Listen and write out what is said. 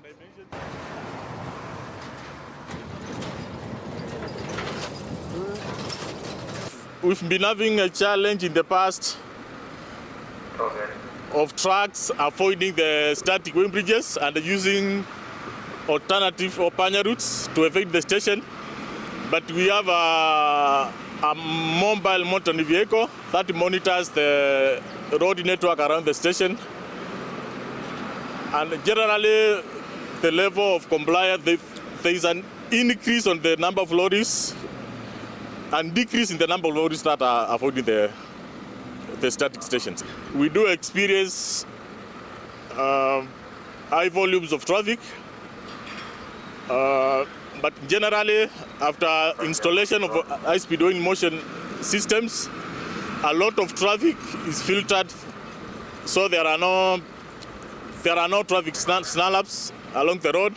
dimensions. We've been having a challenge in the past of trucks avoiding the static wind bridges and using alternative or panya routes to evade the station. But we have a mobile motor vehicle that monitors the road network around the station. And generally, the level of compliance, there is an increase on the number of lorries and decrease in the number of lorries that are avoiding the static stations. We do experience high volumes of traffic, but generally, after installation of high-speed in motion systems, a lot of traffic is filtered, so there are no traffic snarl-ups along the road.